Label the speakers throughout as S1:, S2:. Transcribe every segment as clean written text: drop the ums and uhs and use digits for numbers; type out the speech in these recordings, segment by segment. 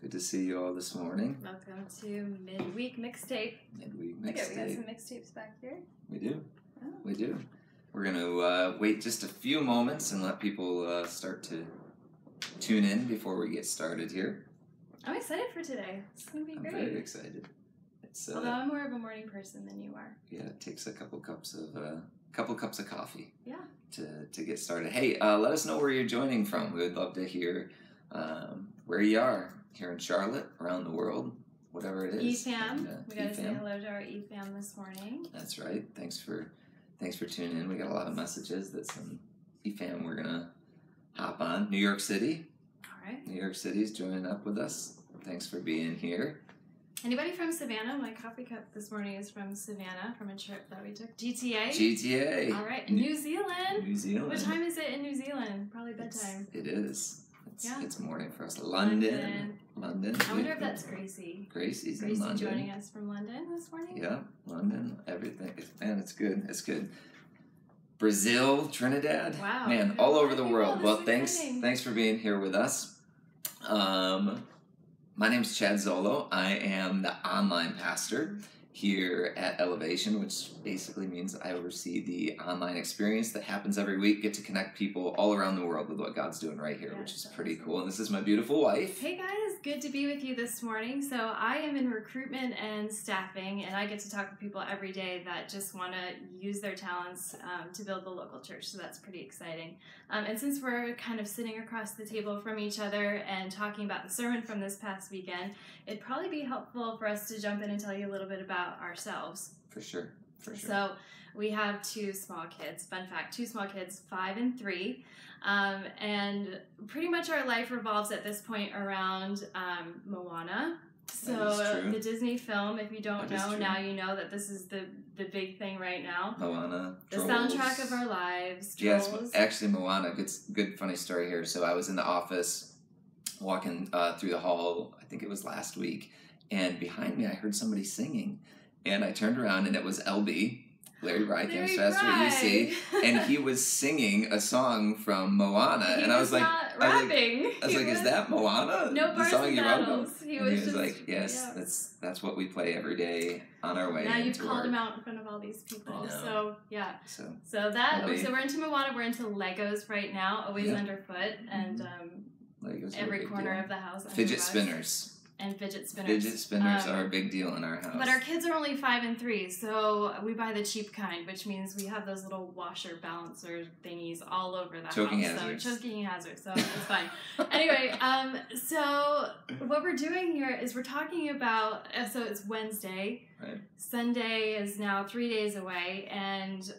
S1: Good to see you all this morning.
S2: Welcome to Midweek Mixtape.
S1: Midweek
S2: Okay,
S1: Mixtape.
S2: we got some mixtapes back here.
S1: We do.
S2: Oh.
S1: We do. We're going to wait just a few moments and let people start to tune in before we get started here.
S2: I'm excited for today. It's going to be great.
S1: I'm very excited. It's,
S2: although I'm more of a morning person than you are.
S1: Yeah, it takes a couple cups of coffee.
S2: Yeah.
S1: To get started. Hey, let us know where you're joining from. We would love to hear where you are here in Charlotte, around the world, whatever it is.
S2: EFAM. We got to say hello to our EFAM this morning.
S1: That's right. Thanks for tuning in. We got a lot of messages that some EFAM we're gonna hop on. New York City.
S2: All right.
S1: New York City's joining up with us. Thanks for being here.
S2: Anybody from Savannah? My coffee cup this morning is from Savannah, from a trip that we took. GTA?
S1: GTA.
S2: All right. New Zealand.
S1: New Zealand.
S2: What time is it in New Zealand? Probably bedtime.
S1: It is. It's morning for us.
S2: London.
S1: I
S2: wonder if that's Gracie.
S1: Gracie's in London.
S2: Joining us from London this morning?
S1: Yeah, London. Everything. Man, it's good. It's good. Brazil, Trinidad.
S2: Wow.
S1: Man, all over the world. Well,
S2: exciting.
S1: thanks for being here with us. My name's Chad Zolo. I am the online pastor here at Elevation, which basically means I oversee the online experience that happens every week, get to connect people all around the world with what God's doing right here, which is pretty cool. And this is my beautiful wife.
S2: Hey guys, good to be with you this morning. So I am in recruitment and staffing, and I get to talk with people every day that just want to use their talents to build the local church. So that's pretty exciting. And since we're kind of sitting across the table from each other and talking about the sermon from this past weekend, it'd probably be helpful for us to jump in and tell you a little bit about ourselves.
S1: For sure.
S2: So we have two small kids. Fun fact, two small kids, 5 and 3. And pretty much our life revolves at this point around Moana. So the Disney film, if you don't know, now you know that this is the big thing right now.
S1: Moana,
S2: the soundtrack of our lives.
S1: Yes, actually Moana, good funny story here. So I was in the office walking through the hall, I think it was last week, and behind me I heard somebody singing, and I turned around and it was LB, Larry Rykam's Fast What You See, and he was singing a song from Moana, and I was like,
S2: rapping.
S1: I was like, is that Moana?
S2: No bars and battles. He was just
S1: like, yes, that's what we play every day on our way.
S2: Now you've called him out in front of all these people. So yeah. So we're into Moana. We're into Legos right now, always underfoot, and
S1: Legos
S2: every corner of the house.
S1: Fidget spinners.
S2: And fidget spinners.
S1: Fidget spinners are a big deal in our house.
S2: But our kids are only 5 and 3, so we buy the cheap kind, which means we have those little washer balancer thingies all over the house.
S1: Choking hazards.
S2: So it's fine. Anyway, so what we're doing here is we're talking about, so it's Wednesday.
S1: Right.
S2: Sunday is now 3 days away, and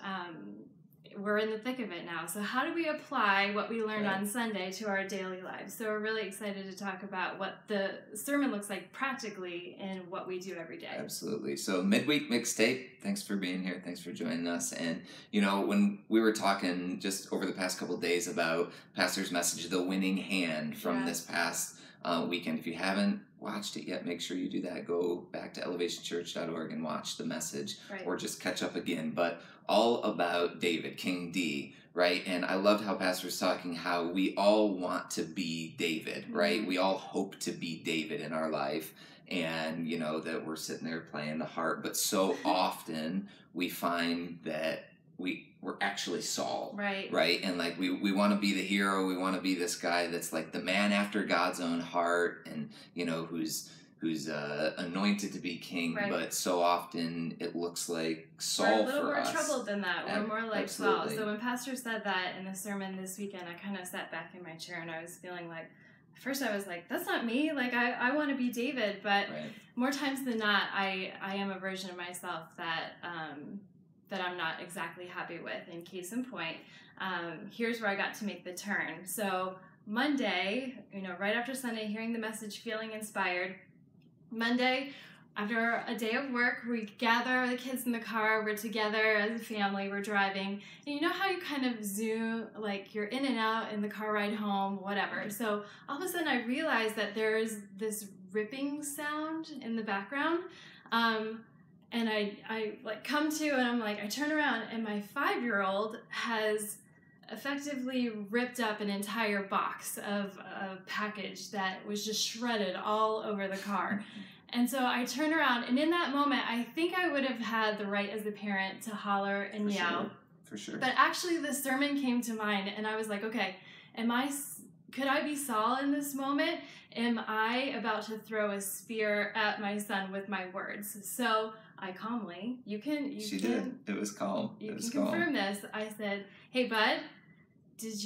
S2: we're in the thick of it now. So how do we apply what we learned on Sunday to our daily lives? So we're really excited to talk about what the sermon looks like practically in what we do every day.
S1: Absolutely. So Midweek Mixtape, thanks for being here. Thanks for joining us. And, you know, when we were talking just over the past couple of days about Pastor's message, The Winning Hand from this past weekend, if you haven't watched it yet, make sure you do that. Go back to elevationchurch.org and watch the message, or just catch up again. But all about David, King D, right? And I loved how Pastor was talking how we all want to be David, right? We all hope to be David in our life, and you know that we're sitting there playing the harp, but so often we find that we're actually Saul, right? And like we want to be the hero, we want to be this guy that's like the man after God's own heart, and you know who's anointed to be king, but so often it looks like Saul for us.
S2: We're a little more troubled than that. We're more like Saul. So when Pastor said that in the sermon this weekend, I kind of sat back in my chair and I was feeling like, at first I was like, that's not me. Like I want to be David, but more times than not, I am a version of myself that I'm not exactly happy with. And case in point, here's where I got to make the turn. So Monday, right after Sunday, hearing the message, feeling inspired. Monday, after a day of work, we gather the kids in the car, we're together as a family, we're driving, and you know how you kind of zoom, like you're in and out in the car ride home, whatever. So all of a sudden I realized that there's this ripping sound in the background, and I like come to, and I'm like, I turn around, and my 5-year-old has effectively ripped up an entire box of a package that was just shredded all over the car. And so I turn around, and in that moment, I think I would have had the right as a parent to holler and yell.
S1: For sure.
S2: But actually, the sermon came to mind, and I was like, okay, could I be Saul in this moment? Am I about to throw a spear at my son with my words? So I calmly,
S1: She did. It was calm.
S2: You can confirm this. I said, hey, bud, is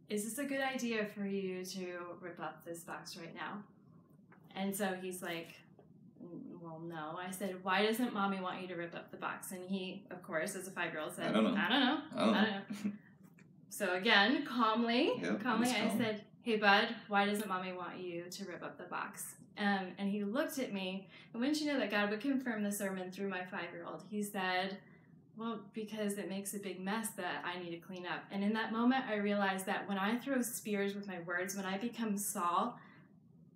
S2: this a good idea for you to rip up this box right now? And so he's like, well, no. I said, why doesn't mommy want you to rip up the box? And he, of course, as a 5-year-old said, I don't know. So again, calmly, I said, hey, bud, why doesn't mommy want you to rip up the box? And he looked at me, and wouldn't you know that God would confirm the sermon through my 5-year-old? He said, well, because it makes a big mess that I need to clean up. And in that moment, I realized that when I throw spears with my words, when I become Saul,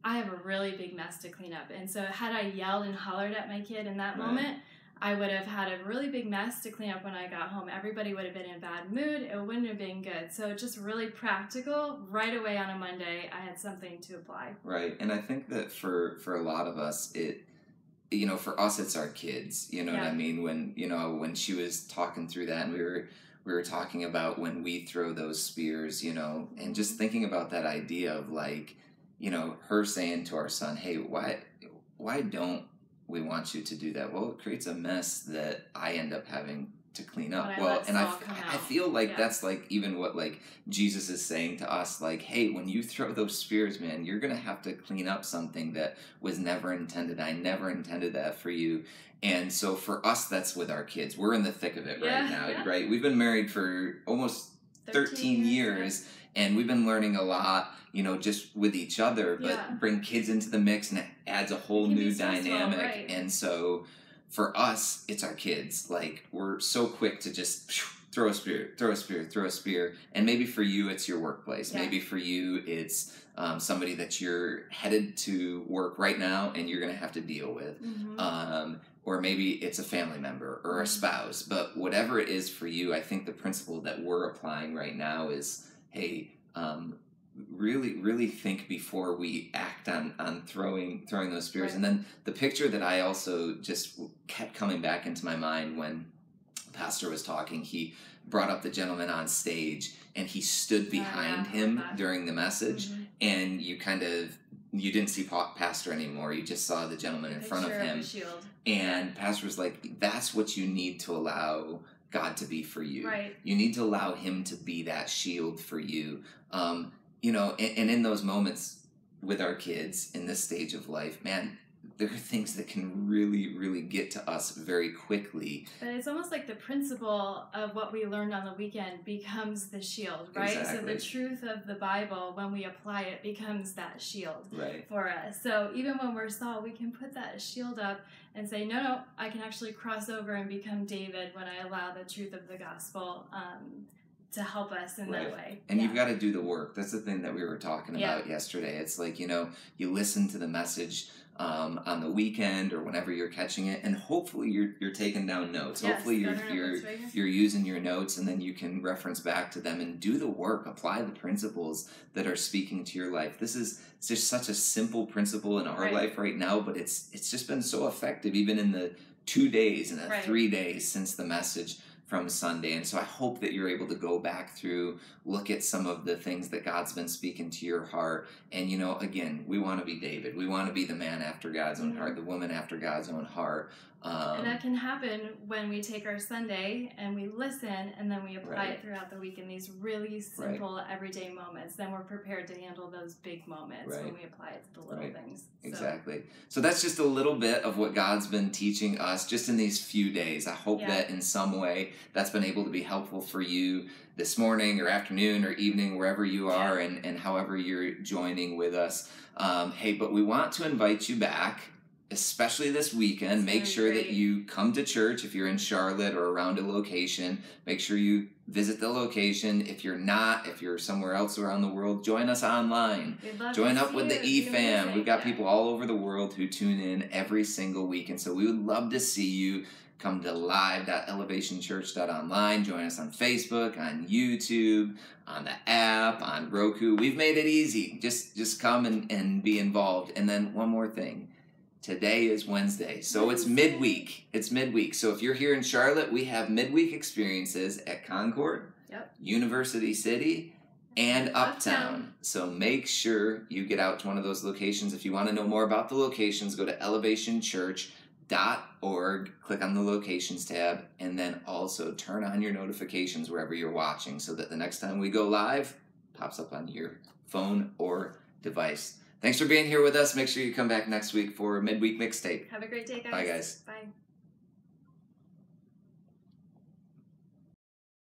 S2: I have a really big mess to clean up. And so had I yelled and hollered at my kid in that moment, I would have had a really big mess to clean up when I got home. Everybody would have been in a bad mood. It wouldn't have been good. So just really practical. Right away on a Monday, I had something to apply.
S1: Right. And I think that for a lot of us, for us, it's our kids. You know what I mean? When she was talking through that, and we were talking about when we throw those spears, and just thinking about that idea of like, her saying to our son, hey, why don't we want you to do that? Well, it creates a mess that I end up having to clean up. I feel like that's like even what like Jesus is saying to us, like, hey, when you throw those spears, man, you're going to have to clean up something that was never intended. I never intended that for you. And so for us, that's with our kids. We're in the thick of it right now, right? We've been married for almost 13 years. And we've been learning a lot, just with each other, but bring kids into the mix and it adds a whole new dynamic. Right. And so for us, it's our kids. Like, we're so quick to just throw a spear. And maybe for you, it's your workplace. Yeah. Maybe for you, it's somebody that you're headed to work right now and you're going to have to deal with. Mm-hmm. Or maybe it's a family member or a spouse. But whatever it is for you, I think the principle that we're applying right now is, hey, really, really think before we act on throwing those spears. Right. And then the picture that I also just kept coming back into my mind when the pastor was talking, he brought up the gentleman on stage and he stood behind him during the message. Mm-hmm. And you didn't see pastor anymore. You just saw the gentleman in front of him. And pastor was like, that's what you need to allow God to be for you. Right. You need to allow him to be that shield for you. And in those moments with our kids in this stage of life, man, there are things that can really, really get to us very quickly. But
S2: it's almost like the principle of what we learned on the weekend becomes the shield, right? Exactly. So the truth of the Bible, when we apply it, becomes that shield for us. So even when we're Saul, we can put that shield up and say, no, I can actually cross over and become David when I allow the truth of the gospel to help us in that way.
S1: And you've got to do the work. That's the thing that we were talking about yesterday. It's like, you listen to the message on the weekend or whenever you're catching it, and hopefully you're taking down notes. Yes, hopefully you're using your notes, and then you can reference back to them and do the work. Apply the principles that are speaking to your life. This is just such a simple principle in our life right now, but it's just been so effective even in the 2 days and the 3 days since the message from Sunday. And so I hope that you're able to go back through, look at some of the things that God's been speaking to your heart. And, again, we want to be David. We want to be the man after God's own heart, the woman after God's own heart.
S2: And that can happen when we take our Sunday and we listen and then we apply it throughout the week in these really simple everyday moments. Then we're prepared to handle those big moments when we apply it to the little things.
S1: Exactly. So that's just a little bit of what God's been teaching us just in these few days. I hope that in some way that's been able to be helpful for you this morning or afternoon or evening, wherever you are and however you're joining with us. But we want to invite you back, especially this weekend. Make sure that you come to church if you're in Charlotte or around a location. Make sure you visit the location. If you're not, if you're somewhere else around the world, join us online. Join up with the eFam. We've got people all over the world who tune in every single week. And so we would love to see you. come to live.elevationchurch.online. Join us on Facebook, on YouTube, on the app, on Roku. We've made it easy. Just come and be involved. And then one more thing. Today is Wednesday, so it's midweek. It's midweek. So if you're here in Charlotte, we have midweek experiences at Concord, University City, and Uptown. So make sure you get out to one of those locations. If you want to know more about the locations, go to elevationchurch.org, click on the locations tab, and then also turn on your notifications wherever you're watching so that the next time we go live, it pops up on your phone or device. Thanks for being here with us. Make sure you come back next week for Midweek Mixtape.
S2: Have a great day, guys.
S1: Bye, guys.
S2: Bye.